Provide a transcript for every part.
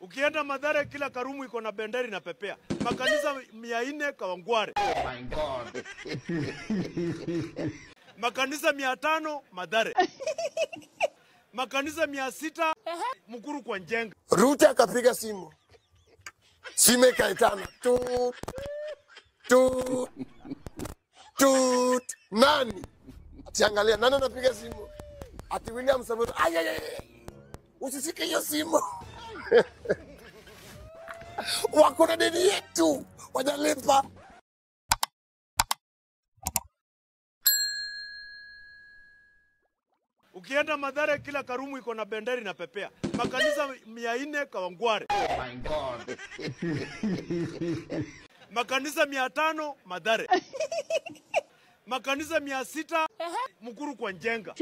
Ukienda Mathare kila Karumu iko na bendera inapepea. Makanisa 400 Kawangware. Oh my God. Makanisa 500 Mathare. Makanisa 600 Mukuru kwa Njenga. Ruto akapiga simu. Simu ikaitana. Tut. Nani? Atiangalia nani anapiga simu? Ati William Samoei. Ay. Usisike hiyo simu. Wako na deni yetu. Wajalipa. Ukienda Mathare kila Karumu iko na bendera inapepea. Makanisa 400 Kawangware. Oh my God. Makanisa 500 Mathare. Makanisa 600 Mukuru kwa Njenga.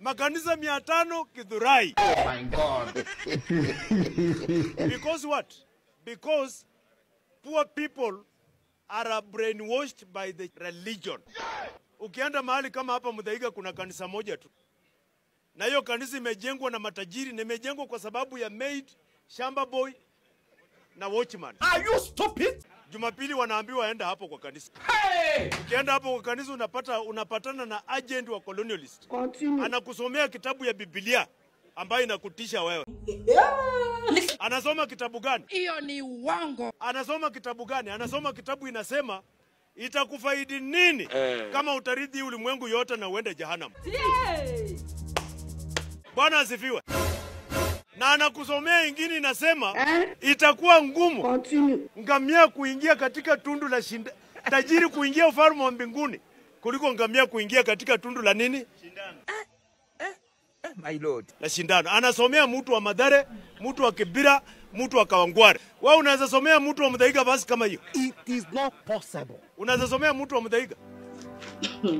Makanisa 500 Githurai. Oh my God. Because what? Because poor people are brainwashed by the religion. Ukienda mahali kama hapa Muthaiga kuna kanisa moja tu. Na hiyo kanisa imejengwa na matajiri, na imejengwa kwa sababu ya maid, shamba boy na watchman. Are you stupid? Jumapili wanaambiwa waenda hapo kwa kanisa. Hey! Ukienda hapo kwa kanisa unapatana na agent wa colonialist. Anakusomea kitabu ya Biblia ambayo inakutisha wewe. Anasoma kitabu gani? Hiyo ni uongo. Anasoma kitabu gani? Anasoma kitabu inasema itakufaidi nini kama utaridhi ulimwengu yote na uende jehanamu. Bwana asifiwe. Na anakusomea ingine inasema itakuwa ngumu ngamia kuingia katika tundu la tajiri kuingia ufalme wa mbinguni kuliko ngamia kuingia katika tundu la nini? Shindano. My Lord. La shindano. Anasomea mtu wa Mathare, mtu wa Kibira, mtu wa Kawangware. Wewe unaweza somea mtu wa Muthaiga basi kama hiyo? It is not possible. Unaweza somea mtu wa Muthaiga?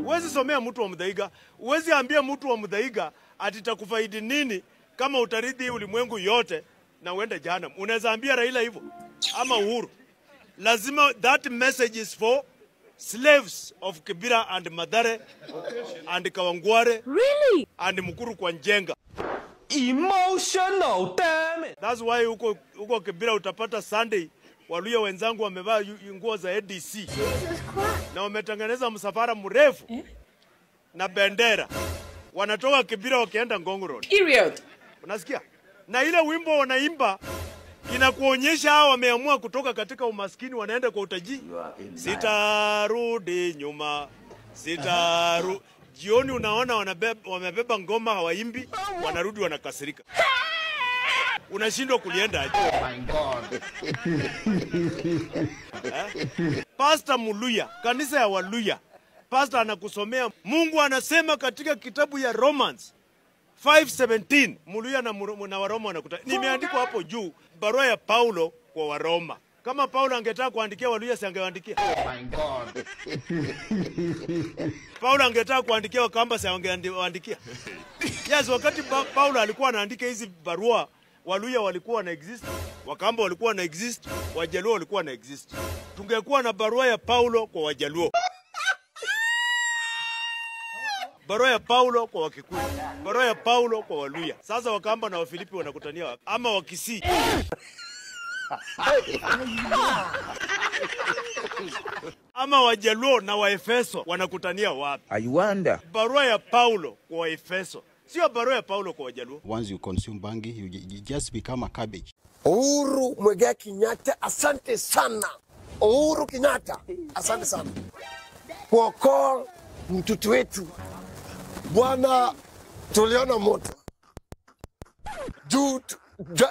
Uwezi somea mtu wa Muthaiga. Uwezi ambia mtu wa Muthaiga ati itakufaidi nini kama utaridhi ulimwengu yote na uende jehanamu. Unaweza ambia Raila hivyo ama Uhuru. Lazima that message is for slaves of Kibira and Mathare and Kawangware. Really? And Mukuru kwa Njenga. Emotional, damn it. That's why huko Kibira utapata Sunday Waluya wenzangu wamevaa nguo za ADC. Na wametengeneza msafara mrefu na bendera. Wanatoka Kibira wakienda Ngong Road. Period. Unasikia? Na ile wimbo wanaimba inakuonyesha hao wameamua kutoka katika umaskini wanaenda kwa utajiri. Sitarudi nyuma. Jioni unaona wamebeba ngoma hawaimbi, wanarudi wanakasirika. Unashindwa kulienda aje? Oh my God. Pastor Muluya, kanisa ya Waluya. Pastor anakusomea Mungu anasema katika kitabu ya Romans 5:17. Muluya na Waroma wanakutana. Nimeandikwa hapo juu barua ya Paulo kwa Waroma. Kama Paulo angetaka kuandikia Waluya si angewaandikia. Oh my God. Paulo angetaka kuandikia Wakamba si angewaandikia. Yes, wakati Paulo alikuwa anaandika hizi barua, Waluya walikuwa na exist, Wakamba walikuwa na exist, Wajaluo walikuwa na exist. Tungekuwa na barua ya Paulo kwa Wajaluo. Barua ya Paulo kwa Wakikuyu. Barua ya Paulo kwa Waluya. Sasa Wakamba na Wafilipi wanakutania ama Wakisii. Ama Wajaluo na Waefeso wanakutania wapi? I wonder. Barua ya Paulo kwa Waefeso. Sio barua ya Paulo kwa Wajaluo. Once you consume bangi, you just become a cabbage. Uhuru Muigai Kenyatta, asante sana. Uhuru Kenyatta, asante sana. Kuokoa mtoto wetu. Bwana, tuliona moto.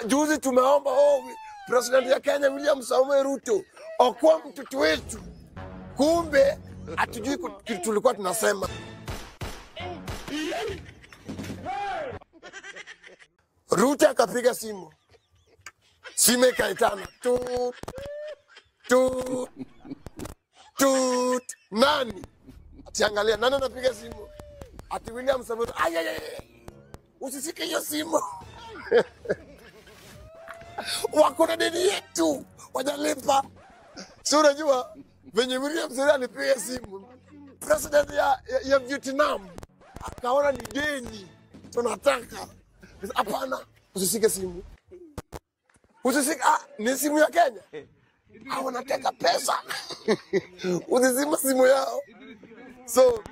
Juzi tumeomba President ya Kenya William Samoei Ruto okoa mtoto wetu. Kumbe hatujui tulikuwa tunasema. Ruto akapiga simu. Simu ikaitana. Tut. Nani? Atiangalia nani anapiga simu? Ati William Samoei. Ay. Usisike hiyo simu. Wako na deni yetu. Wajalipa. Sio unajua venye William Samoei alipiga simu. President ya Vietnam akaona ni deni tunataka. Hapana, usisike simu. Usisika ni simu ya Kenya. Hao wanataka pesa. Usizima simu yao. So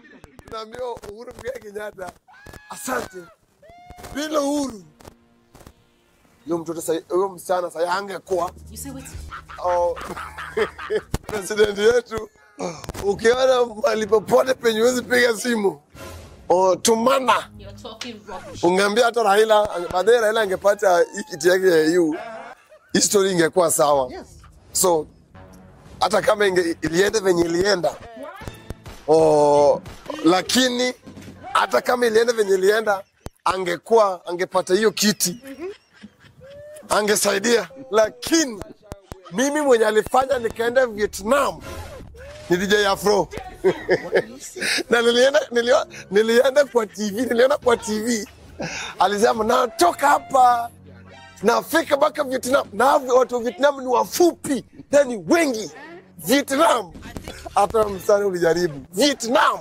tunaambia Uhuru Muigai Kenyatta, asante. Bila Uhuru yo mtoto sasa, huyo msichana sasa angekuwa president yetu. Ukiona mahali popote penye huwezi piga simu tumana, ungeambia hata Raila, baadaye Raila angepata hii kiti yake ya EU, history ingekuwa sawa. So hata kama ilienda venye ilienda, lakini hata kama ilienda venye ilienda, angepata hiyo kiti, angesaidia. Lakini mimi mwenye alifanya nikaenda Vietnam ni DJ Afro. Na nilienda kwa TV. Alisema natoka hapa nafika mpaka Vietnam. Na watu wa Vietnam ni wafupi, yani wengi. Vietnam hata msanii ulijaribu. Vietnam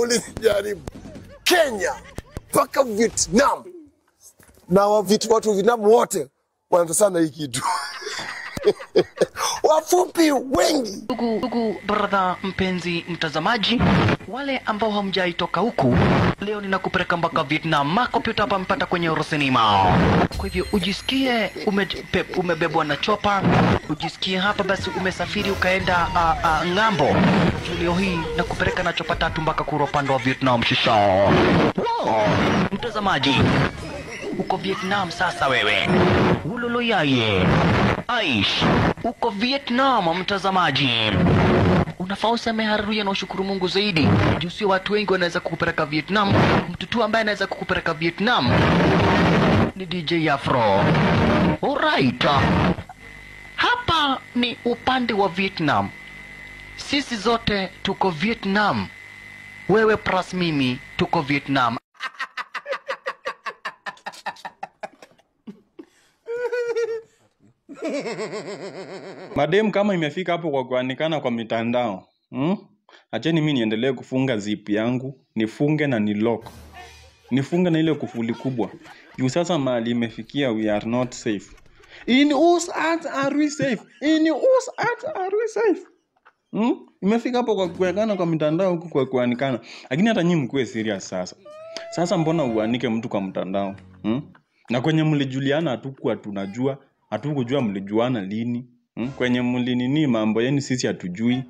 ulijaribu. Kenya mpaka Vietnam. Na watu wa Vietnam wote wanatosana hii kitu. Wafupi wengi. Ndugu brother mpenzi mtazamaji, wale ambao hamjaitoka huku, leo ninakupeleka mpaka Vietnam. Kompyuta hapa mpata kwenye Eurocinema. Kwa hivyo ujisikie umebebwa na chopa, ujisikie hapa basi umesafiri ukaenda ng'ambo. Leo hii nakupeleka na chopa 3 mpaka kuropando wa Vietnam shisha. Wow. Mtazamaji, uko Vietnam sasa wewe. Ulolo yaye. Aish, uko Vietnam mtazamaji. Unafaa useme haleluya na ushukuru Mungu zaidi. Juu sio watu wengi wanaweza kukupeleka Vietnam. Mtu tu ambaye anaweza kukupeleka Vietnam ni DJ Afro. Alright. Hapa ni upande wa Vietnam. Sisi zote tuko Vietnam. Wewe plus mimi tuko Vietnam. Madem kama imefika hapo kwa kuanikana kwa mitandao, acheni mimi niendelee kufunga zip yangu, nifunge na nilock. Nifunge na ile kufuli kubwa. Juu sasa mahali imefikia, we are not safe. In whose hands are we safe? In whose hands are we safe? Imefika hapo kwa kuanikana kwa mitandao huku kwa kuanikana. Lakini hata nyinyi mkuwe serious sasa. Sasa mbona uanike mtu kwa mtandao? Na kwenye mlijuliana hatukuwa tunajua, hatukujua mlijuana lini. Kwenye mlinini mambo yenu sisi hatujui.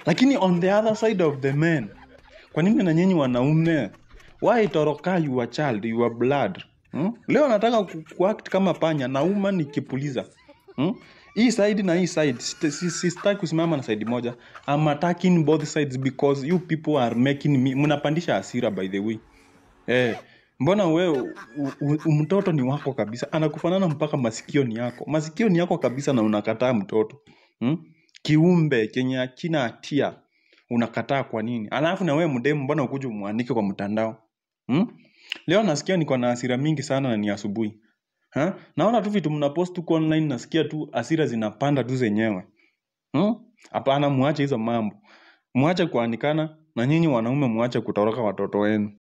Lakini on the other side of the man, kwa nini na nyinyi wanaume, why toroka your child, your blood? Leo nataka kuact kama panya na uma nikipuliza. Hii side na hii side, sitaki kusimama na side moja. I'm attacking both sides because you people are making me, mnapandisha hasira by the way. Mbona wewe mtoto ni wako kabisa, anakufanana mpaka masikio ni yako. Masikio ni yako kabisa na unakataa mtoto. Kiumbe chenye hakina hatia unakataa kwa nini? Alafu na wewe mdemu mbona ukuje muanike kwa mtandao? Leo nasikia niko na hasira mingi sana na ni asubuhi. Naona tu vitu mnapost tu online, nasikia tu hasira zinapanda tu zenyewe. Hapana, muache hizo mambo. Muache kuanikana na nyinyi wanaume, muache kutoroka watoto wenu.